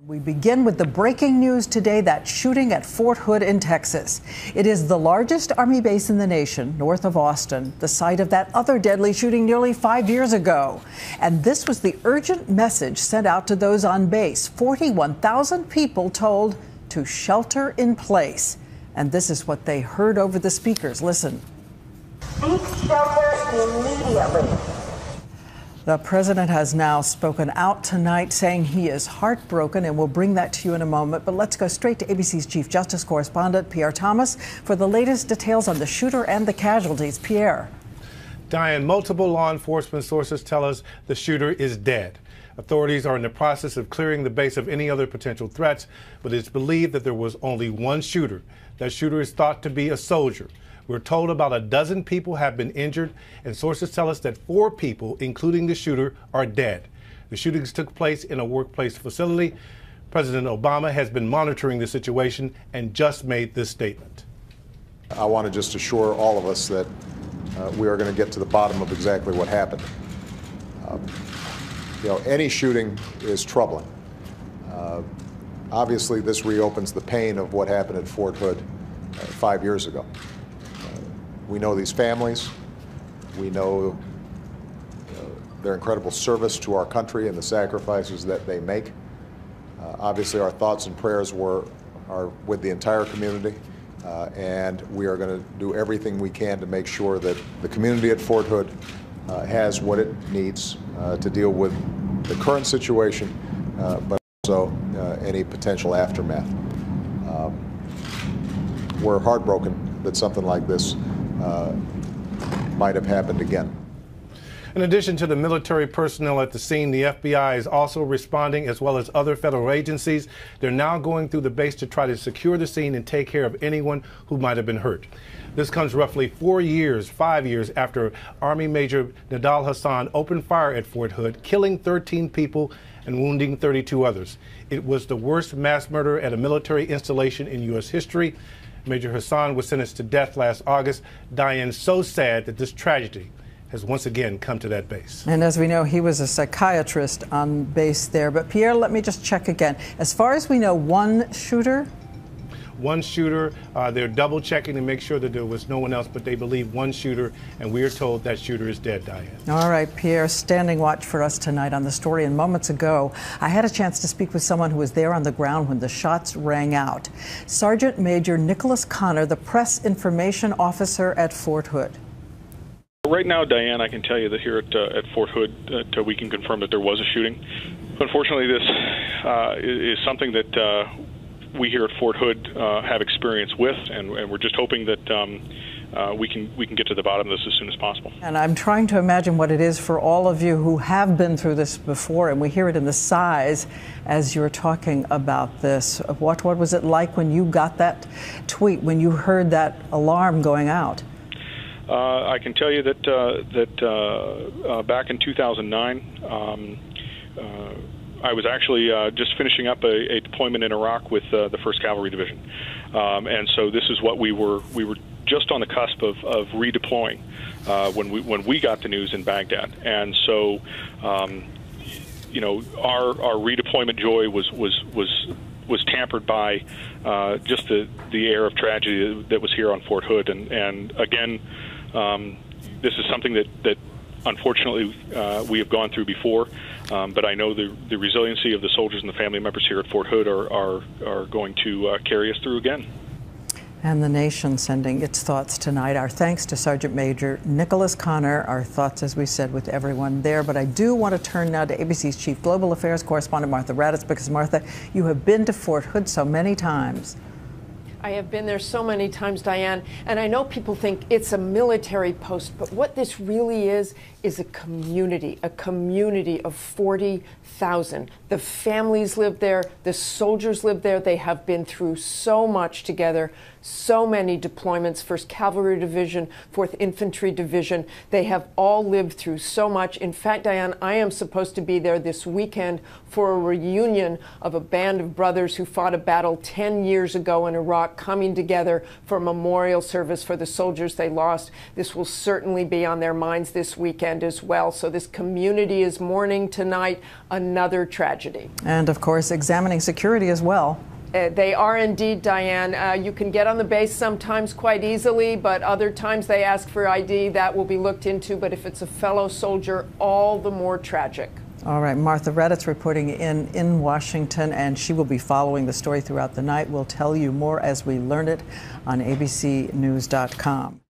We begin with the breaking news today, that shooting at Fort Hood in Texas. It is the largest Army base in the nation, north of Austin, the site of that other deadly shooting nearly 5 years ago. And this was the urgent message sent out to those on base. 41,000 people told to shelter in place. And this is what they heard over the speakers. Listen. Seek shelter immediately. The president has now spoken out tonight, saying he is heartbroken, and we'll bring that to you in a moment. But let's go straight to ABC's Chief Justice correspondent, Pierre Thomas, for the latest details on the shooter and the casualties. Pierre. Diane, multiple law enforcement sources tell us the shooter is dead. Authorities are in the process of clearing the base of any other potential threats, but it's believed that there was only one shooter. That shooter is thought to be a soldier. We're told about a dozen people have been injured, and sources tell us that 4 people, including the shooter, are dead. The shootings took place in a workplace facility. President Obama has been monitoring the situation and just made this statement. I want to just assure all of us that we are going to get to the bottom of exactly what happened. Any shooting is troubling. Obviously, this reopens the pain of what happened at Fort Hood 5 years ago. We know these families. We know their incredible service to our country and the sacrifices that they make. Obviously, our thoughts and prayers are with the entire community, and we are going to do everything we can to make sure that the community at Fort Hood has what it needs to deal with the current situation, but also any potential aftermath. We're heartbroken that something like this might have happened again. In addition to the military personnel at the scene, the FBI is also responding, as well as other federal agencies. They're now going through the base to try to secure the scene and take care of anyone who might have been hurt. This comes roughly 5 years after Army Major Nidal Hasan opened fire at Fort Hood, killing 13 people and wounding 32 others. It was the worst mass murder at a military installation in U.S. history. Major Hasan was sentenced to death last August. Diane, so sad that this tragedy has once again come to that base. And as we know, he was a psychiatrist on base there. But Pierre, let me just check again. As far as we know, one shooter? One shooter. They're double checking to make sure that there was no one else, but they believe one shooter, and we are told that shooter is dead, Diane. All right, Pierre, standing watch for us tonight on the story. And moments ago, I had a chance to speak with someone who was there on the ground when the shots rang out. Sergeant Major Nicholas Connor, the press information officer at Fort Hood. Right now, Diane, I can tell you that here at Fort Hood, we can confirm that there was a shooting. Unfortunately, this is something that we here at Fort Hood have experience with, and we're just hoping that we can get to the bottom of this as soon as possible. And I'm trying to imagine what it is for all of you who have been through this before, and we hear it in the sighs as you're talking about this. What was it like when you got that tweet, when you heard that alarm going out? I can tell you that back in 2009, I was actually just finishing up a deployment in Iraq with the 1st Cavalry Division, and so this is what we were just on the cusp of redeploying when we got the news in Baghdad, and so our redeployment joy was tempered by just the air of tragedy that was here on Fort Hood, and again, this is something that unfortunately we have gone through before, but I know the resiliency of the soldiers and the family members here at Fort Hood are going to carry us through again. And the nation sending its thoughts tonight. Our thanks to Sergeant Major Nicholas Connor. Our thoughts, as we said, with everyone there. But I do want to turn now to ABC's Chief Global Affairs correspondent, Martha Raddatz, because, Martha, you have been to Fort Hood so many times. I have been there so many times, Diane, and I know people think it's a military post, but what this really is a community of 40,000. The families live there, the soldiers live there. They have been through so much together, so many deployments, 1st Cavalry Division, 4th Infantry Division. They have all lived through so much. In fact, Diane, I am supposed to be there this weekend for a reunion of a band of brothers who fought a battle 10 years ago in Iraq, coming together for a memorial service for the soldiers they lost. This will certainly be on their minds this weekend as well. So this community is mourning tonight another tragedy. And of course, examining security as well. They are indeed, Diane. You can get on the base sometimes quite easily, but other times they ask for ID. That will be looked into. But if it's a fellow soldier, all the more tragic. All right, Martha Reddit's reporting in Washington, and she will be following the story throughout the night. We'll tell you more as we learn it on abcnews.com.